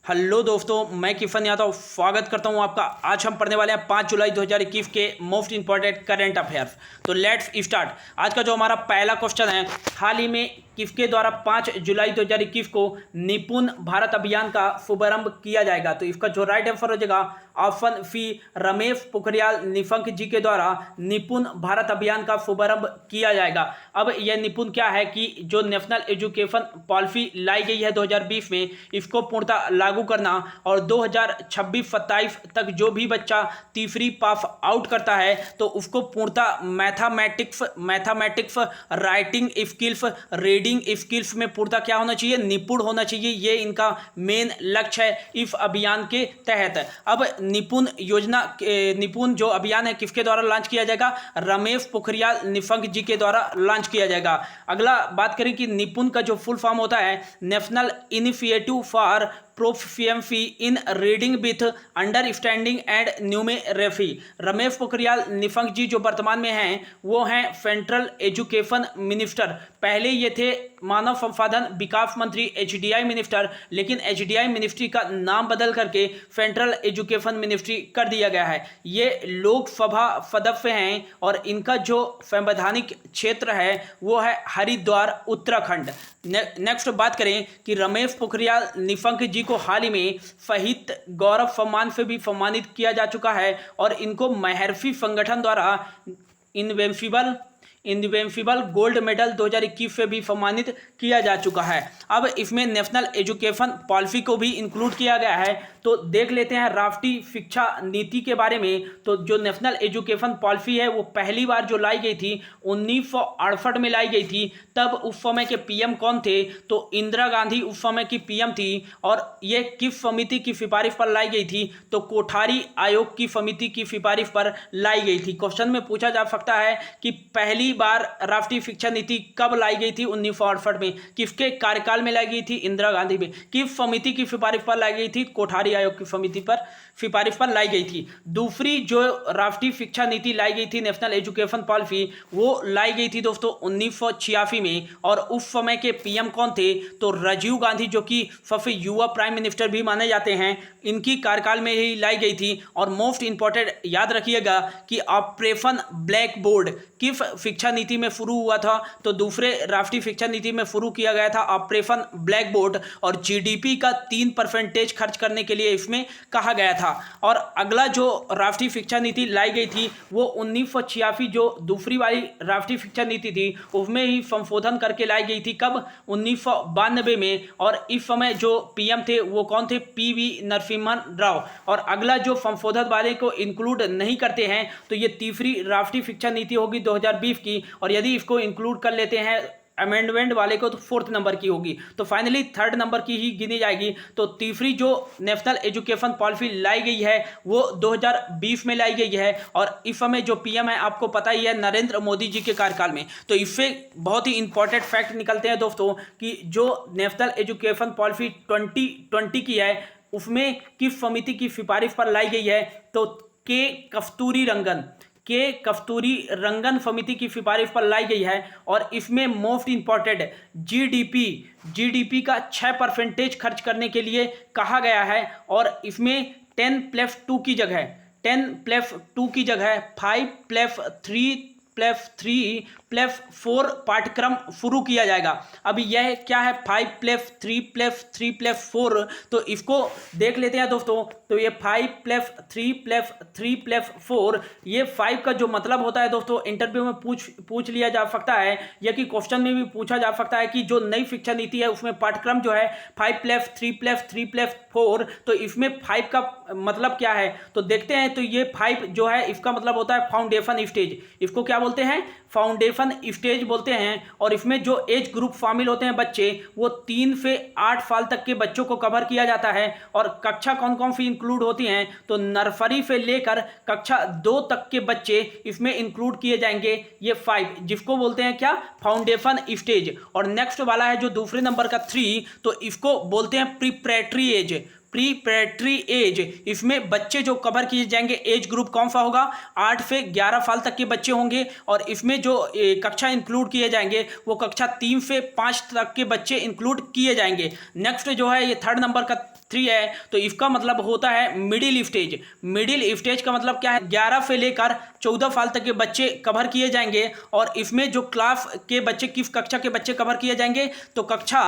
Hello दोस्तों, मैं किफन यादव स्वागत करता हूं आपका। आज हम पढ़ने वाले हैं 5 जुलाई 2021 के मोस्ट इंपॉर्टेंट करंट अफेयर्स। तो लेट्स स्टार्ट। आज का जो हमारा पहला क्वेश्चन है, हाल ही में किसके द्वारा 5 जुलाई 2021 को निपुण भारत अभियान का शुभारंभ किया जाएगा। तो इसका जो राइट आंसर हो जाएगा ऑप्शन सी, रमेश पोखरियाल निशंक जी के द्वारा निपुण भारत अभियान का शुभारंभ किया जाएगा। अब यह निपुण क्या है कि जो नेशनल एजुकेशन पॉलिसी लाई गई है 2020 में, इसको पूर्णतः लागू करना और 2026-27 तक जो भी बच्चा तीसरी पास आउट करता है तो उसको पूर्णतः mathematics, writing skills, reading skills में पूर्णतः क्या होना चाहिए, निपुण होना चाहिए। ये इनका मेन लक्ष्य है इस अभियान के तहत। अब निपुण जो अभियान है किसके द्वारा लॉन्च किया जाएगा, रमेश पोखरियाल निशंक जी के द्वारा लॉन्च किया जाएगा। अगला बात करें कि निपुण का जो फुल फॉर्म होता है national initiative for proficiency in reading with understanding and numeracy. Ramesh Pokhriyal Nishank ji जो वर्तमान में हैं वो हैं सेंट्रल एजुकेशन मिनिस्टर। पहले ये थे मानव संसाधन विकास मंत्री, एचडीआई मिनिस्टर, लेकिन एचडीआई मिनिस्ट्री का नाम बदल करके सेंट्रल एजुकेशन मिनिस्ट्री कर दिया गया है। ये लोकसभा सदस्य हैं और इनका जो संवैधानिक क्षेत्र है वो है हरिद्वार, उत्तराखंड। नेक्स्ट बात करें कि रमेश पोखरियाल निशंक जी को हाल ही में शहीद गौरव सम्मान से भी सम्मानित किया जा चुका है और इनको महर्षि संगठन द्वारा इनविंसिबल गोल्ड मेडल 2021 से भी सम्मानित किया जा चुका है। अब इसमें नेशनल एजुकेशन पॉलिसी को भी इंक्लूड किया गया है। तो देख लेते हैं राष्ट्रीय शिक्षा नीति के बारे में। तो जो नेशनल एजुकेशन पॉलिसी है वो पहली बार जो लाई गई थी 1968 में लाई गई थी। तब उस समय के पीएम कौन थे, तो इंदिरा गांधी उस समय की पीएम थी। और ये किस समिति की सिफारिश पर लाई गई थी, तो कोठारी आयोग की समिति की सिफारिश पर लाई गई थी। क्वेश्चन में पूछा जा सकता है कि पहली बार राष्ट्रीय शिक्षा नीति कब लाई गई थी, 1968 में। किसके कार्यकाल में लाई गई थी, इंदिरा गांधी में। किस समिति की सिफारिश पर लाई गई थी, कोठारी आयोग की समिति पर सिफारिश पर लाई गई थी। दूसरी जो राष्ट्रीय शिक्षा नीति लाई गई थी, नेशनल एजुकेशन पॉलिसी, वो लाई गई थी दोस्तों 1986 में। और उस समय के पीएम कौन थे, तो राजीव गांधी, जो कि सबसे युवा प्राइम मिनिस्टर भी माने जाते हैं, इनकी कार्यकाल में ही लाई गई थी। और मोस्ट इंपॉर्टेंट याद रखिएगा कि ऑपरेशन ब्लैक बोर्ड किस शिक्षा नीति में शुरू हुआ था, तो दूसरे राष्ट्रीय शिक्षा नीति में शुरू किया गया था ऑपरेशन ब्लैक बोर्ड। और जीडीपी का 3% खर्च करने के लिए इसमें कहा गया था। और अगला जो राष्ट्रीय शिक्षा नीति लाई गई थी वो 1986 जो दूसरी वाली राष्ट्रीय शिक्षा नीति थी उसमें ही संशोधन करके लाई गई थी। कब, 1992 में। और इस समय जो पीएम थे वो कौन थे, पीवी नरसिम्हन राव। और अगला जो संशोधन वाले को इंक्लूड नहीं करते हैं तो ये तीसरी राष्ट्रीय शिक्षा नीति होगी 2020 की। और यदि इसको इंक्लूड कर लेते हैं अमेंडमेंट वाले को तो 4th नंबर की होगी। तो फाइनली 3rd नंबर की ही गिनी जाएगी। तो तीसरी जो नेशनल एजुकेशन पॉलिसी लाई गई है वो 2020 में लाई गई है। और इस समय जो पीएम है आपको पता ही है, नरेंद्र मोदी जी के कार्यकाल में। तो इससे बहुत ही इंपॉर्टेंट फैक्ट निकलते हैं दोस्तों कि जो नेशनल एजुकेशन पॉलिसी 2020 की है उसमें किस समिति की सिफारिश पर लाई गई है, तो के कस्तूरी रंगन समिति की सिफारिश पर लाई गई है। और इसमें मोस्ट इंपॉर्टेंट जीडीपी का 6% खर्च करने के लिए कहा गया है। और इसमें 10+2 की जगह 5+3+4 पाठ्यक्रम शुरू किया जाएगा। अभी यह क्या है, 5+3+3+4। तो इसको देख लेते हैं दोस्तों। तो ये 5+3+3+4, ये 5 का जो मतलब होता है दोस्तों, इंटरव्यू में पूछ लिया जा सकता है, या कि क्वेश्चन में भी पूछा जा सकता है कि जो नई शिक्षा नीति है उसमें पाठ्यक्रम जो है 5+3+3+4, तो इसमें 5 का मतलब क्या है, तो देखते हैं। तो ये 5 जो है इसका मतलब होता है फाउंडेशन स्टेज। इसको क्या बोलते हैं, फाउंडेशन स्टेज बोलते हैं। और इसमें जो एज ग्रुप शामिल होते हैं बच्चे, वो 3 से 8 साल तक के बच्चों को कवर किया जाता है। और कक्षा कौन कौन सी इंक्लूड होती हैं, तो नर्सरी से लेकर कक्षा 2 तक के बच्चे इसमें इंक्लूड किए जाएंगे। ये 5 जिसको बोलते हैं क्या, फाउंडेशन स्टेज। और नेक्स्ट वाला है जो दूसरे नंबर का 3, तो इसको बोलते हैं प्रीपरेटरी एज। इसमें बच्चे जो कवर किए जाएंगे, एज ग्रुप कौन सा होगा, 8 से 11 साल तक के बच्चे होंगे। और इसमें जो कक्षा इंक्लूड किए जाएंगे वो कक्षा 3 से 5 तक के बच्चे इंक्लूड किए जाएंगे। नेक्स्ट जो है ये 3rd नंबर का 3 है, तो इसका मतलब होता है मिडिल स्टेज। मिडिल स्टेज का मतलब क्या है, 11 से लेकर 14 साल तक के बच्चे कवर किए जाएंगे। और इसमें जो क्लास के बच्चे, किस कक्षा के बच्चे कवर किए जाएंगे, तो कक्षा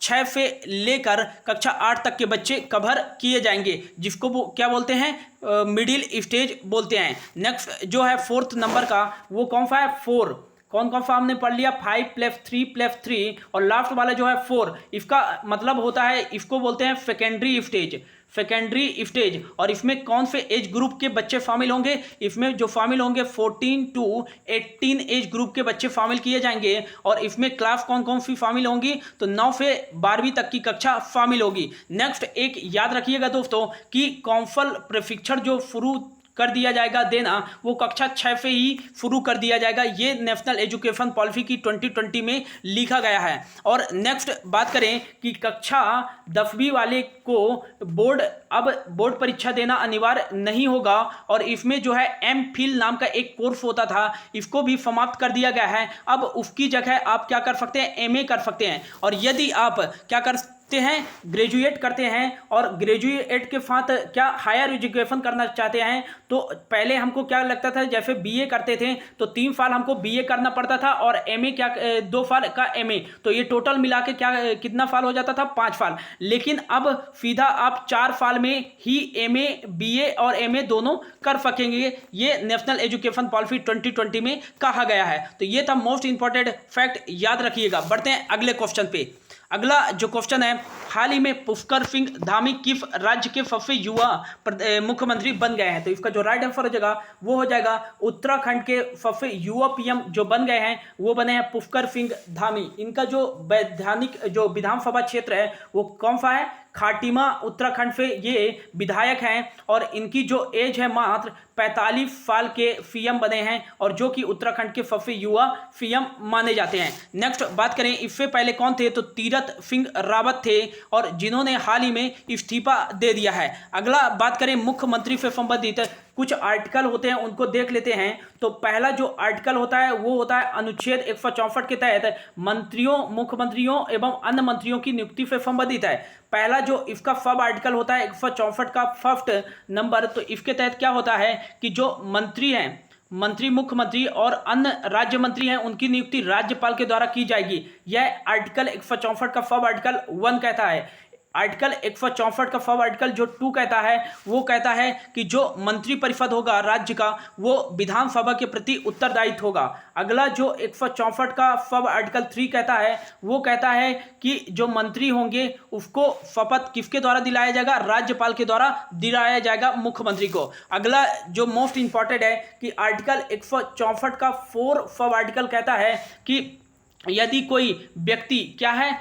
6 से लेकर कक्षा 8 तक के बच्चे कवर किए जाएंगे, जिसको वो क्या बोलते हैं, मिडिल स्टेज बोलते हैं। नेक्स्ट जो है 4th नंबर का, वो कौन सा है, 4। कौन कौन सा हमने पढ़ लिया, 5 + 3 + 3, और लास्ट वाला जो है 4, इसका मतलब होता है, इसको बोलते हैं सेकेंडरी स्टेज। Secondary stage. और इसमें कौन से एज ग्रुप के बच्चे शामिल होंगे, इसमें जो शामिल होंगे 14 to 18 एज ग्रुप के बच्चे शामिल किए जाएंगे। और इसमें क्लास कौन कौन सी शामिल होंगी, तो 9 से 12वीं तक की कक्षा शामिल होगी। नेक्स्ट एक याद रखिएगा दोस्तों कि कौशल प्रशिक्षण जो शुरू कर दिया जाएगा देना, वो कक्षा 6 से ही शुरू कर दिया जाएगा। ये नेशनल एजुकेशन पॉलिसी की 2020 में लिखा गया है। और नेक्स्ट बात करें कि कक्षा 10वीं वाले को बोर्ड परीक्षा देना अनिवार्य नहीं होगा। और इसमें जो है MPhil नाम का एक कोर्स होता था, इसको भी समाप्त कर दिया गया है। अब उसकी जगह आप क्या कर सकते हैं, MA कर सकते हैं। और यदि आप क्या कर हैं, ग्रेजुएट करते हैं, और ग्रेजुएट के साथ क्या हायर एजुकेशन करना चाहते हैं, तो पहले हमको क्या लगता था, जैसे BA करते थे तो 3 साल हमको BA करना पड़ता था, और MA क्या 2 साल का MA, तो ये टोटल मिला के क्या कितना साल हो जाता था, 5 साल। लेकिन अब सीधा आप 4 साल में ही MA, BA और MA दोनों कर सकेंगे। ये नेशनल एजुकेशन पॉलिसी 2020 में कहा गया है। तो ये था मोस्ट इंपॉर्टेंट फैक्ट, याद रखिएगा। बढ़ते हैं अगले क्वेश्चन पे। अगला जो क्वेश्चन है, हाल ही में पुष्कर सिंह धामी किस राज्य के सबसे युवा मुख्यमंत्री बन गए हैं, तो इसका जो राइट आंसर हो जाएगा वो हो जाएगा उत्तराखंड के सबसे युवा PM जो बन गए हैं वो बने हैं पुष्कर सिंह धामी। इनका जो वैधानिक जो विधानसभा क्षेत्र है वो कौन सा है, खाटिमा, उत्तराखंड से ये विधायक हैं। और इनकी जो एज है मात्र 45 साल के CM बने हैं, और जो कि उत्तराखंड के सबसे युवा CM माने जाते हैं। नेक्स्ट बात करें, इससे पहले कौन थे, तो तीरथ सिंह रावत थे, और जिन्होंने हाल ही में इस्तीफा दे दिया है। अगला बात करें मुख्यमंत्री से संबंधित कुछ आर्टिकल होते हैं, उनको देख लेते हैं। तो पहला जो आर्टिकल होता है वो होता है अनुच्छेद 164 के तहत मंत्रियों, मुख्यमंत्रियों एवं अन्य मंत्रियों की नियुक्ति से संबंधित है। पहला जो इसका सब आर्टिकल होता है 164 का 1st नंबर, तो इसके तहत क्या होता है कि जो मंत्री हैं, मंत्री, मुख्यमंत्री और अन्य राज्य मंत्री हैं, उनकी नियुक्ति राज्यपाल के द्वारा की जाएगी। यह आर्टिकल 164 का सब आर्टिकल 1 कहता है। आर्टिकल 164 का सब आर्टिकल जो 2 कहता है वो कहता है कि जो मंत्री परिषद होगा राज्य का, वो विधानसभा के प्रति उत्तरदायित्व होगा। अगला जो 164 का सब आर्टिकल 3 कहता है वो कहता है कि जो मंत्री होंगे उसको शपथ किसके द्वारा दिलाया जाएगा, राज्यपाल के द्वारा दिलाया जाएगा मुख्यमंत्री को। अगला जो मोस्ट इंपॉर्टेंट है कि आर्टिकल 164 का 4 सब आर्टिकल कहता है कि यदि कोई व्यक्ति क्या है,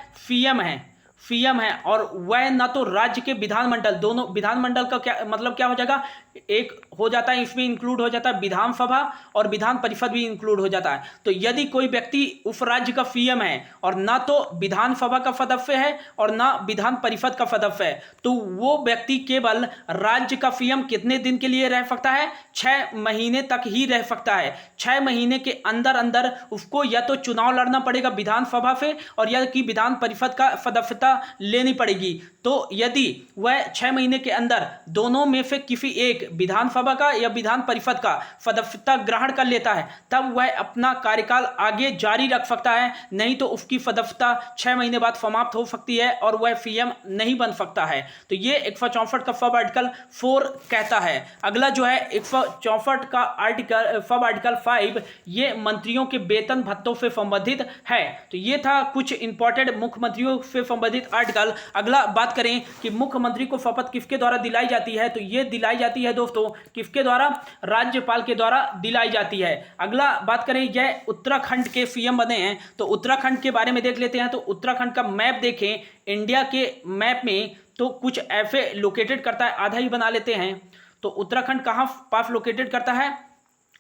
सीएम है और वह ना तो राज्य के विधानमंडल, दोनों विधानमंडल का क्या मतलब क्या हो जाएगा, एक हो जाता है, इसमें इंक्लूड हो जाता है विधानसभा और विधान परिषद भी इंक्लूड हो जाता है। तो यदि कोई व्यक्ति उस राज्य का सीएम है और ना तो विधानसभा का सदस्य है और ना विधान परिषद का सदस्य है, तो वो व्यक्ति केवल राज्य का सीएम कितने दिन के लिए रह सकता है, 6 महीने तक ही रह सकता है। 6 महीने के अंदर अंदर उसको या तो चुनाव लड़ना पड़ेगा विधानसभा से, और या कि विधान परिषद का सदस्यता लेनी पड़ेगी। तो यदि वह 6 महीने के अंदर दोनों में से किसी एक विधानसभा का या विधान परिषद का सदस्यता ग्रहण कर लेता है, तब वह अपना कार्यकाल आगे जारी रख सकता है, नहीं तो उसकी सदस्यता 6 महीने बाद समाप्त हो सकती है और वह सीएम नहीं बन सकता है। तो ये 164 का सब आर्टिकल 4 कहता है। अगला जो है 164 का आर्टिकल सब आर्टिकल 5, ये मंत्रियों के वेतन भत्तों से संबंधित है। तो ये था कुछ इंपॉर्टेंट मुख्यमंत्रियों से संबंधित आर्टिकल। अगला बात करें कि मुख्यमंत्री को शपथ किसके द्वारा दिलाई जाती है, तो ये दिलाई जाती है दोस्तों किसके द्वारा, राज्यपाल के द्वारा दिलाई जाती है। अगला बात करें, यह उत्तराखंड के सीएम बने हैं, तो उत्तराखंड के बारे में देख लेते हैं। तो उत्तराखंड का मैप देखें इंडिया के मैप में, तो कुछ ऐसे लोकेटेड करता है, आधा ही बना लेते हैं। तो उत्तराखंड कहाँ पास लोकेटेड करता है,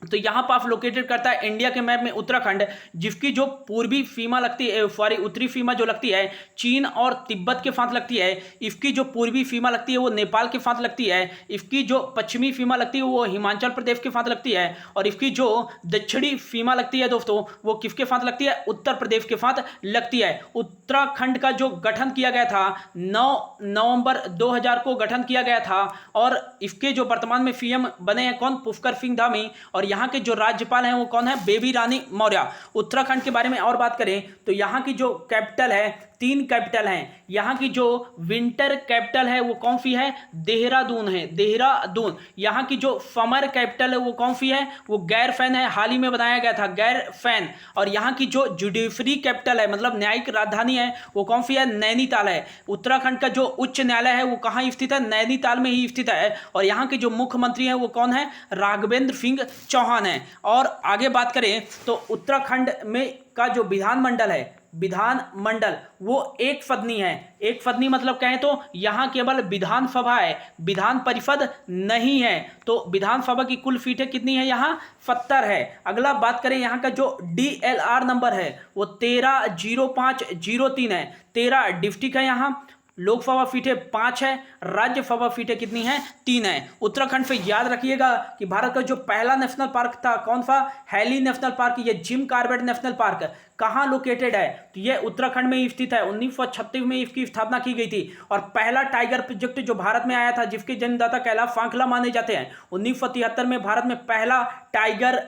तो यहाँ पर आप लोकेटेड करता है इंडिया के मैप में उत्तराखंड, जिसकी जो पूर्वी सीमा लगती है, सॉरी उत्तरी सीमा जो लगती है चीन और तिब्बत के साथ लगती है। इसकी जो पूर्वी सीमा लगती है वो नेपाल के साथ लगती है। इसकी जो पश्चिमी सीमा लगती है वो हिमाचल प्रदेश के साथ लगती है। और इसकी जो दक्षिणी सीमा लगती है दोस्तों वो किसके साथ लगती है? उत्तर प्रदेश के साथ लगती है। उत्तराखंड का जो गठन किया गया था 9 नवंबर 2000 को गठन किया गया था। और इसके जो वर्तमान में सीएम बने हैं कौन? पुष्कर सिंह धामी। और यहाँ के जो राज्यपाल हैं वो कौन है? बेबी रानी मौर्य। उत्तराखंड के बारे में और बात करें तो यहाँ की जो कैपिटल है, 3 कैपिटल हैं। यहाँ की जो विंटर कैपिटल है वो कौन सी है? देहरादून है, देहरादून। यहाँ की जो समर कैपिटल है वो कौन सी है? वो गैरफैन है, हाल ही में बनाया गया था गैरफैन। और यहाँ की जो जुडिशरी कैपिटल है मतलब न्यायिक राजधानी है वो कौन सी है? नैनीताल है। उत्तराखंड का जो उच्च न्यायालय है वो कहाँ स्थित है? नैनीताल में ही स्थित है। और यहाँ के जो मुख्यमंत्री हैं वो कौन है? राघवेंद्र सिंह चौहान है। और आगे बात करें तो उत्तराखंड में का जो विधानमंडल है, विधानमंडल वो एक सदनी है। एक सदनी मतलब कहें तो यहाँ केवल विधानसभा है, विधान परिषद नहीं है। तो विधानसभा की कुल सीटें कितनी है? यहाँ 70 है। अगला बात करें यहाँ का जो DLR नंबर है वो 130503 है। 13 डिस्ट्रिक्ट है यहाँ। लोकसभा सीटें 5 है, राज्यसभा सीटें कितनी हैं? 3 है। उत्तराखंड से याद रखिएगा कि भारत का जो पहला नेशनल पार्क था कौन सा? Hailey national park. ये जिम कॉर्बेट नेशनल पार्क कहाँ लोकेटेड है? तो ये उत्तराखंड में ही स्थित है। 1936 में इसकी स्थापना की गई थी। और पहला टाइगर प्रोजेक्ट जो भारत में आया था जिसके जन्मदाता कैलाश सांखला माने जाते हैं, 1973 में भारत में पहला टाइगर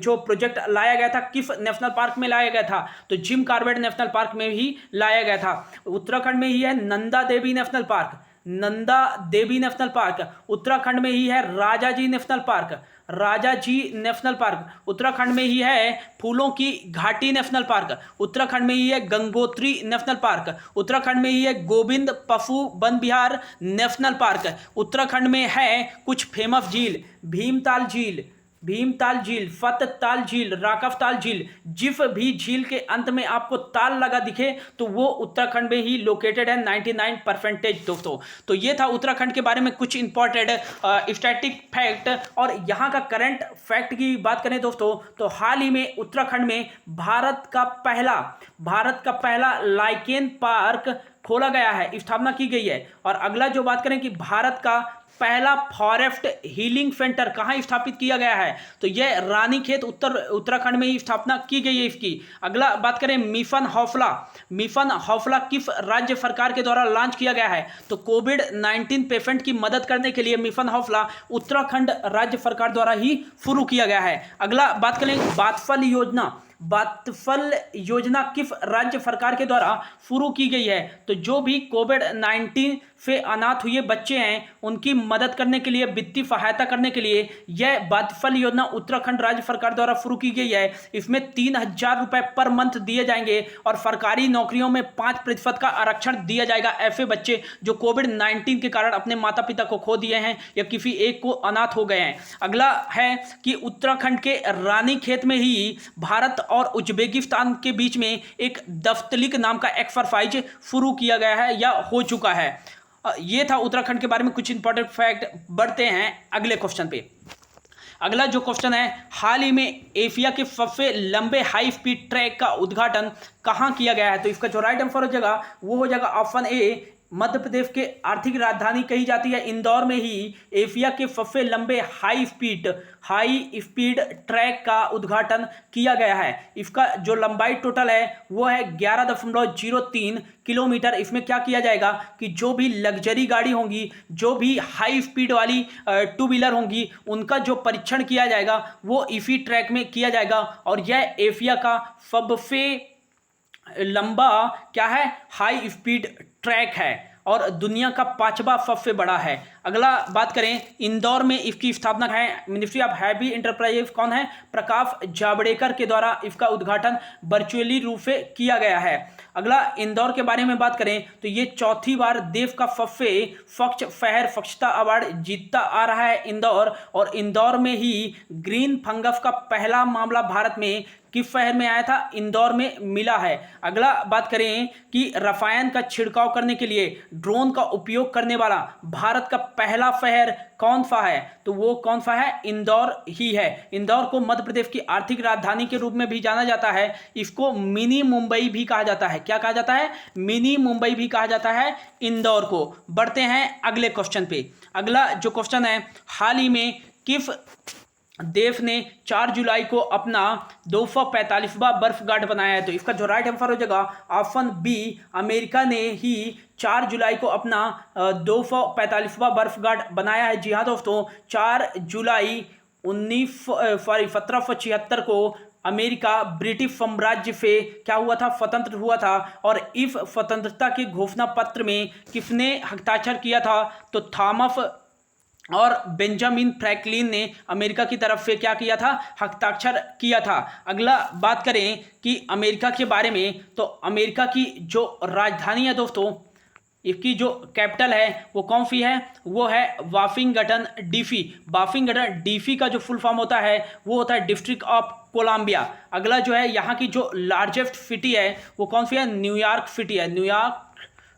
जो प्रोजेक्ट लाया गया था किस नेशनल पार्क में लाया गया था? तो जिम कॉर्बेट नेशनल पार्क में ही लाया गया था। उत्तराखंड में ही है Nanda Devi national park, Nanda Devi national park. Uttarakhand में ही है Rajaji national park, Rajaji national park. Uttarakhand में ही है फूलों की घाटी नेशनल पार्क। उत्तराखंड में ही है गंगोत्री नेशनल पार्क। उत्तराखंड में ही है गोविंद पशु वन विहार नेशनल पार्क। उत्तराखंड में है कुछ फेमस झील, भीमताल झील, भीमताल झील, फतताल झील, राकफताल झील। जिस भी झील के अंत में आपको ताल लगा दिखे तो वो उत्तराखंड में ही लोकेटेड है 99% दोस्तों। तो ये था उत्तराखंड के बारे में कुछ इंपॉर्टेंट स्टैटिक फैक्ट। और यहाँ का करंट फैक्ट की बात करें दोस्तों तो हाल ही में उत्तराखंड में भारत का पहला लाइकेन पार्क खोला गया है, स्थापना की गई है। और अगला जो बात करें कि भारत का पहला फॉरेस्ट हीलिंग सेंटर कहाँ स्थापित किया गया है? तो यह रानीखेत उत्तराखंड में ही स्थापना की गई है इसकी। अगला बात करें मिशन हौसला, मिशन हौसला किस राज्य सरकार के द्वारा लॉन्च किया गया है? तो कोविड-19 पेशेंट की मदद करने के लिए मिशन हौसला उत्तराखंड राज्य सरकार द्वारा ही शुरू किया गया है। अगला बात करें बातफल योजना, बातफल योजना किस राज्य सरकार के द्वारा शुरू की गई है? तो जो भी कोविड-19 से अनाथ हुए बच्चे हैं उनकी मदद करने के लिए, वित्तीय सहायता करने के लिए यह बातफल योजना उत्तराखंड राज्य सरकार द्वारा शुरू की गई है। इसमें 3000 रुपये पर मंथ दिए जाएंगे और सरकारी नौकरियों में 5% का आरक्षण दिया जाएगा ऐसे बच्चे जो कोविड-19 के कारण अपने माता पिता को खो दिए हैं या किसी एक को अनाथ हो गए हैं। अगला है कि उत्तराखंड के रानीखेत में ही भारत और उज्बेकिस्तान के बीच में एक दफ्तलिक नाम का एक्सरसाइज शुरू किया गया है या हो चुका है। ये था उत्तराखंड के बारे में कुछ इंपॉर्टेंट फैक्ट। बढ़ते हैं अगले क्वेश्चन पे। अगला जो क्वेश्चन है, हाल ही में एशिया के सबसे लंबे हाई स्पीड ट्रैक का उद्घाटन कहाँ किया गया है? तो इसका जो राइट आंसर हो जाएगा वो हो जाएगा ऑप्शन ए, मध्य प्रदेश के आर्थिक राजधानी कही जाती है इंदौर में ही एशिया के सबसे लंबे हाई स्पीड ट्रैक का उद्घाटन किया गया है। इसका जो लंबाई टोटल है वो है 11.03 किलोमीटर। इसमें क्या किया जाएगा कि जो भी लग्जरी गाड़ी होंगी, जो भी हाई स्पीड वाली 2 व्हीलर होंगी, उनका जो परीक्षण किया जाएगा वो इसी ट्रैक में किया जाएगा। और यह एशिया का सबसे लंबा क्या है? हाई स्पीड ट्रैक है और दुनिया का 5वां सबसे बड़ा है। अगला बात करें इंदौर में इसकी स्थापना है मिनिस्ट्री ऑफ हैवी इंटरप्राइजेस कौन है? प्रकाश जावड़ेकर के द्वारा इसका उद्घाटन वर्चुअली रूप से किया गया है। अगला इंदौर के बारे में बात करें तो ये 4थी बार देश का सबसे स्वच्छ शहर स्वच्छता अवार्ड जीतता आ रहा है इंदौर। और इंदौर में ही ग्रीन फंगस का पहला मामला भारत में किस शहर में आया था? इंदौर में मिला है। अगला बात करें कि रसायन का छिड़काव करने के लिए ड्रोन का उपयोग करने वाला भारत का पहला शहर कौन सा है? तो वो कौन सा है? इंदौर ही है। इंदौर को मध्य प्रदेश की आर्थिक राजधानी के रूप में भी जाना जाता है। इसको मिनी मुंबई भी कहा जाता है। क्या कहा जाता है? मिनी मुंबई भी कहा जाता है इंदौर को। बढ़ते हैं अगले क्वेश्चन पे। अगला जो क्वेश्चन है, हाल ही में किस देश ने 4 जुलाई को अपना 245वां बर्फगार्ड बनाया है? तो इसका जो राइट आंसर हो जाएगा ऑप्शन बी, अमेरिका ने ही 4 जुलाई को अपना 245वां बर्फगार्ड बनाया है। जी हाँ दोस्तों, 4 जुलाई 1776 को अमेरिका ब्रिटिश साम्राज्य से क्या हुआ था? स्वतंत्र हुआ था। और इस स्वतंत्रता के घोषणा पत्र में किसने हस्ताक्षर किया था? तो थॉमस और बेंजामिन फ्रैंकलिन ने अमेरिका की तरफ से क्या किया था? हस्ताक्षर किया था। अगला बात करें कि अमेरिका के बारे में, तो अमेरिका की जो राजधानी है दोस्तों, इसकी जो कैपिटल है वो कौन सी है? वो है वाशिंगटन डीसी। वाशिंगटन डीसी का जो फुल फॉर्म होता है वो होता है डिस्ट्रिक्ट ऑफ कोलंबिया। अगला जो है यहाँ की जो लार्जेस्ट सिटी है वो कौन सी है? न्यूयॉर्क सिटी है, न्यूयॉर्क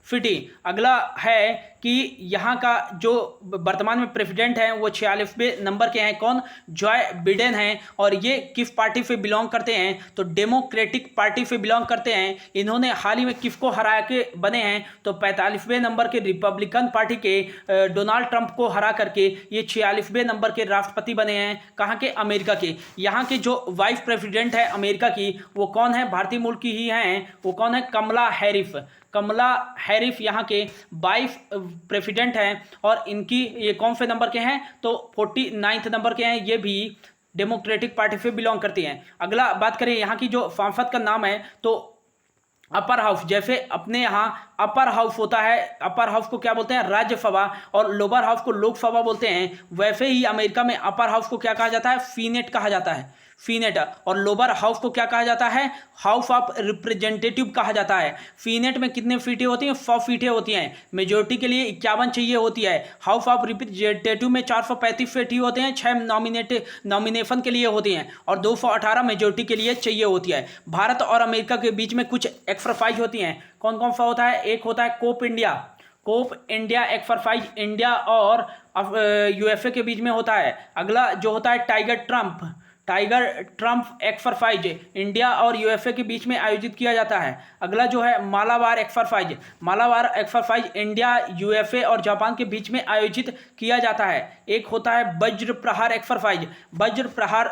सिटी। अगला है कि यहाँ का जो वर्तमान में प्रेसिडेंट हैं वो 46वें नंबर के हैं। कौन? जॉय बिडेन हैं। और ये किस पार्टी से बिलोंग करते हैं? तो डेमोक्रेटिक पार्टी से बिलोंग करते हैं। इन्होंने हाल ही में किसको हरा के बने हैं? तो 45वें नंबर के रिपब्लिकन पार्टी के डोनाल्ड ट्रंप को हरा करके ये 46वें नंबर के राष्ट्रपति बने हैं। कहाँ के? अमेरिका के। यहाँ के जो वाइस प्रेसिडेंट है अमेरिका की वो कौन है? भारतीय मूल की ही हैं। वो कौन है? कमला हैरिस। कमला हैरिस यहाँ के वाइस प्रेसिडेंट हैं। और इनकी ये कौन से नंबर के हैं? तो 49 नंबर के हैं। ये भी डेमोक्रेटिक पार्टी से बिलोंग करती हैं। अगला बात करें यहाँ की जो सांसद का नाम है, तो अपर हाउस। जैसे अपने यहाँ अपर हाउस होता है, अपर हाउस को क्या बोलते हैं? राज्यसभा। और लोअर हाउस को लोकसभा बोलते हैं। वैसे ही अमेरिका में अपर हाउस को क्या कहा जाता है? सीनेट कहा जाता है, सीनेट। और लोअर हाउस को क्या कहा जाता है? हाउस ऑफ रिप्रेजेंटेटिव कहा जाता है। सीनेट में कितने सीटें होती हैं? 100 सीटें होती हैं। मेजोरिटी के लिए 51 चाहिए होती है। हाउस ऑफ रिप्रेजेंटेटिव में 435 सीटें होते हैं, 6 नॉमिनेशन के लिए होती हैं और 218 मेजोरिटी के लिए चाहिए होती है। भारत और अमेरिका के बीच में कुछ एक्सरसाइज होती हैं। कौन कौन सा होता है? एक होता है कोप इंडिया एक्सरसाइज, इंडिया और यूएसए के बीच में होता है। अगला जो होता है टाइगर ट्रम्प एक्सरसाइज, इंडिया और यूएसए के बीच में आयोजित किया जाता है। अगला जो है मालाबार एक्सरसाइज इंडिया, यूएसए और जापान के बीच में आयोजित किया जाता है। एक होता है वज्र प्रहार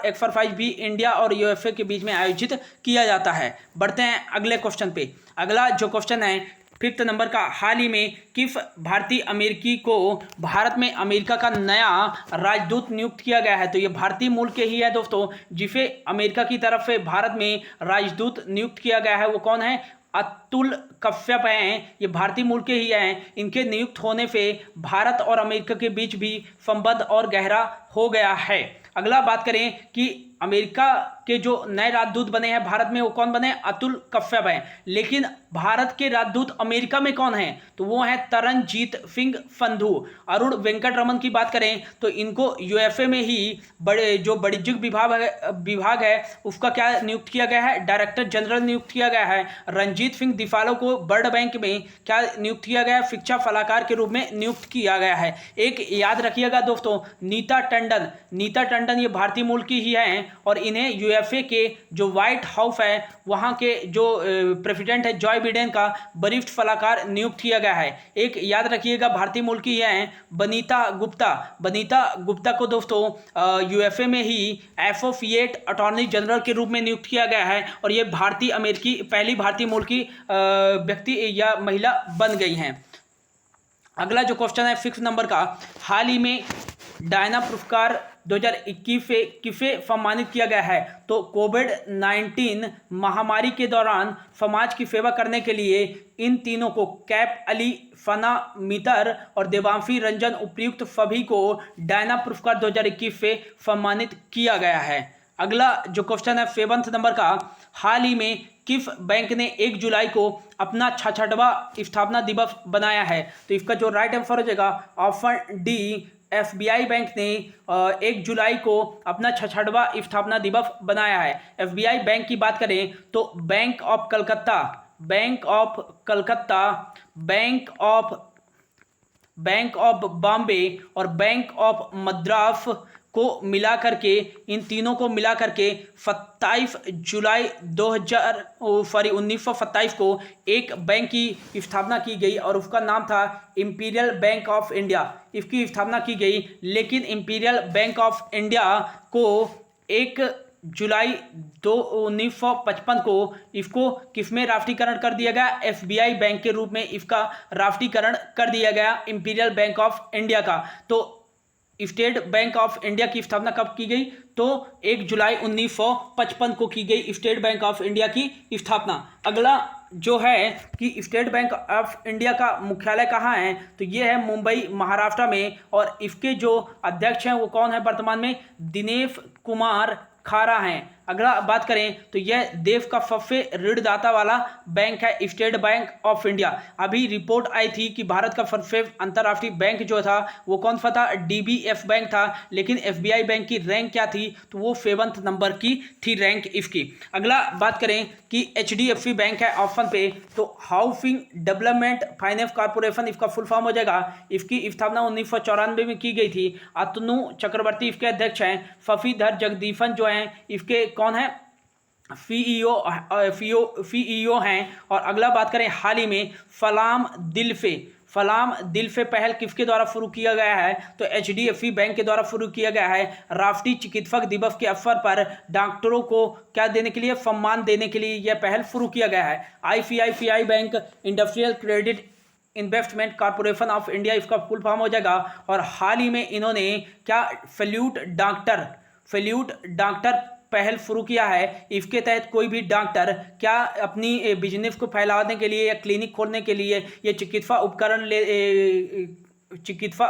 एक्सरसाइज भी इंडिया और यूएसए के बीच में आयोजित किया जाता है। बढ़ते हैं अगले क्वेश्चन पे। अगला जो क्वेश्चन है 5th नंबर का, हाल ही में किस भारतीय अमेरिकी को भारत में अमेरिका का नया राजदूत नियुक्त किया गया है? तो ये भारतीय मूल के ही है दोस्तों, जिसे अमेरिका की तरफ से भारत में राजदूत नियुक्त किया गया है। वो कौन है? अतुल कश्यप हैं। ये भारतीय मूल के ही हैं। इनके नियुक्त होने से भारत और अमेरिका के बीच भी संबंध और गहरा हो गया है। अगला बात करें कि अमेरिका के जो नए राजदूत बने हैं भारत में वो कौन बने? अतुल कश्यप हैं। लेकिन भारत के राजदूत अमेरिका में कौन है? तो वो है तरनजीत सिंह संधू। अरुण वेंकट रमन की बात करें तो इनको यूएसए में ही जो वाणिज्यिक विभाग है उसका क्या नियुक्त किया गया है? डायरेक्टर जनरल नियुक्त किया गया है। रणजीत सिंह दिफालो को वर्ल्ड बैंक में क्या नियुक्त किया गया है? शिक्षा सलाहकार के रूप में नियुक्त किया गया है। एक याद रखिएगा दोस्तों, नीता टंडन ये भारतीय मूल की ही हैं और इन्हें यूएसए के जो व्हाइट हाउस है वहाँ के जो प्रेसिडेंट है जॉय बिडेन का वरिष्ठ सलाहकार नियुक्त किया गया है। एक याद रखिएगा भारतीय मूल की हैं बनीता गुप्ता को दोस्तों यूएसए में ही एसोसिएट अटॉर्नी जनरल के रूप में नियुक्त किया गया है और ये पहली भारतीय मूल की व्यक्ति या महिला बन गई हैं। अगला जो क्वेश्चन है 6 नंबर का, हाल ही में डायना पुरस्कार 2021 से किसे सम्मानित किया गया है? तो कोविड-19 महामारी के दौरान समाज की सेवा करने के लिए इन तीनों को, कैफ अली, फना मितर और देवांशी रंजन उपयुक्त सभी को डायना पुरस्कार 2021 से सम्मानित किया गया है। अगला जो क्वेश्चन है 7 नंबर का, हाल ही में किस बैंक ने 1 जुलाई को अपना 66वां स्थापना दिवस बनाया है? तो इसका जो राइट आंसर हो जाएगा ऑप्शन डी, एफबीआई बैंक ने 1 जुलाई को अपना 66वां स्थापना दिवस बनाया है। एफबीआई बैंक की बात करें तो bank of Calcutta, bank of Bombay और बैंक ऑफ मद्रास को मिला करके, इन तीनों को मिला करके 27 जुलाई 1927 को एक बैंक की स्थापना की गई और उसका नाम था इंपीरियल बैंक ऑफ इंडिया। इसकी स्थापना की गई, लेकिन इंपीरियल बैंक ऑफ इंडिया को 1 जुलाई 1955 को इसको किसमें राष्ट्रीयकरण कर दिया गया? एफबीआई बैंक के रूप में इसका राष्ट्रीयकरण कर दिया गया इंपीरियल बैंक ऑफ इंडिया का। तो स्टेट बैंक ऑफ इंडिया की स्थापना कब की गई? तो 1 जुलाई 1955 को की गई स्टेट बैंक ऑफ इंडिया की स्थापना। अगला जो है कि स्टेट बैंक ऑफ इंडिया का मुख्यालय कहाँ है? तो ये है मुंबई, महाराष्ट्र में, और इसके जो अध्यक्ष हैं वो कौन है वर्तमान में? दिनेश कुमार खारा हैं। अगला बात करें तो यह देश का सबसे ऋणदाता वाला बैंक है स्टेट बैंक ऑफ इंडिया। अभी रिपोर्ट आई थी कि भारत का सबसे अंतर्राष्ट्रीय बैंक जो था वो कौन सा था? डीबीएफ बैंक था, लेकिन एफबीआई बैंक की रैंक क्या थी? तो वो 7वें नंबर की थी रैंक इसकी। अगला बात करें कि एचडीएफसी बैंक है ऑप्शन पे, तो हाउसिंग डेवलपमेंट फाइनेंस कॉर्पोरेशन इसका फुल फॉर्म हो जाएगा। इसकी स्थापना 1994 में की गई थी। अतनु चक्रवर्ती इसके अध्यक्ष हैं। शशिधर जगदीशन जो हैं इसके कौन है? सीईओ हैं। और अगला बात करें हाल ही में फलाम दिल से पहल किसके द्वारा शुरू किया गया है? तो एचडीएफसी बैंक के द्वारा शुरू किया गया है। राष्ट्रीय चिकित्सक दिवस के अवसर पर डॉक्टरों को क्या देने के लिए? सम्मान देने के लिए यह पहल शुरू किया गया है। ICICI bank industrial credit investment corporation of India इसका फुल फॉर्म हो जाएगा। और हाल ही में इन्होंने क्या सैल्यूट डॉक्टर पहल शुरू किया है। इसके तहत कोई भी डॉक्टर क्या अपनी बिजनेस को फैलाने के लिए या क्लिनिक खोलने के लिए या चिकित्सा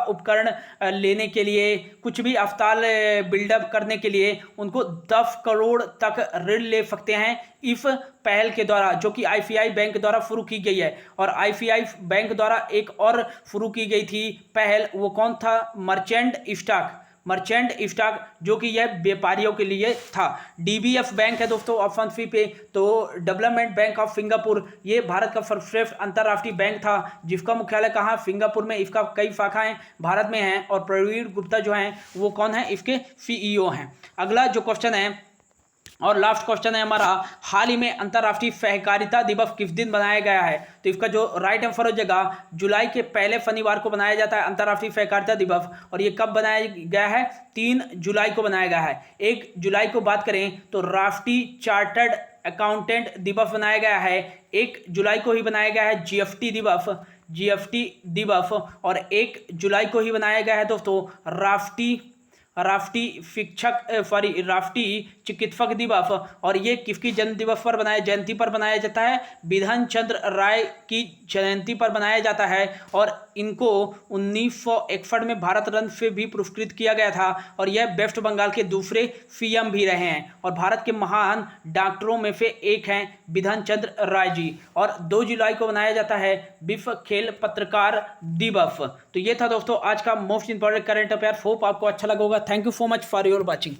उपकरण लेने के लिए, कुछ भी अस्पताल बिल्डअप करने के लिए उनको 10 करोड़ तक ऋण ले सकते हैं इस पहल के द्वारा, जो कि आईसीआई बैंक द्वारा शुरू की गई है। और आईसीआई बैंक द्वारा एक और शुरू की गई थी पहल, वो कौन था? मर्चेंट स्टॉक, जो कि यह व्यापारियों के लिए था। डीबीएफ बैंक है दोस्तों ऑप्शन सी पे। तो डेवलपमेंट बैंक ऑफ सिंगापुर, ये भारत का सर्वश्रेष्ठ अंतर्राष्ट्रीय बैंक था, जिसका मुख्यालय कहाँ? सिंगापुर में। इसका कई शाखाएं भारत में हैं। और प्रवीण गुप्ता जो हैं वो कौन है? इसके सीईओ हैं। अगला जो क्वेश्चन है और लास्ट क्वेश्चन है हमारा, हाल ही में अंतर्राष्ट्रीय सहकारिता दिवस किस दिन बनाया गया है? तो इसका जो राइट आंसर हो जाएगा, जुलाई के पहले शनिवार को बनाया जाता है अंतर्राष्ट्रीय सहकारिता दिवस। और ये कब बनाया गया है? 3 जुलाई को बनाया गया है। 1 जुलाई को बात करें तो राष्ट्रीय चार्टर्ड अकाउंटेंट दिवस बनाया गया है। 1 जुलाई को ही बनाया गया है जीएसटी दिवस। और 1 जुलाई को ही बनाया गया है दोस्तों राष्ट्रीय चिकित्सक दिवस। और ये किसकी जयंती पर बनाया जाता है? बिधान चंद्र राय की जयंती पर बनाया जाता है। और इनको 1961 में भारत रत्न से भी पुरस्कृत किया गया था। और यह वेस्ट बंगाल के दूसरे सीएम भी रहे हैं और भारत के महान डॉक्टरों में से एक हैं बिधान चंद्र राय जी। और 2 जुलाई को बनाया जाता है विश्व खेल पत्रकार दिवस। तो ये था दोस्तों आज का most important current affair. Hope आपको अच्छा लगा होगा। Thank you so much for your watching.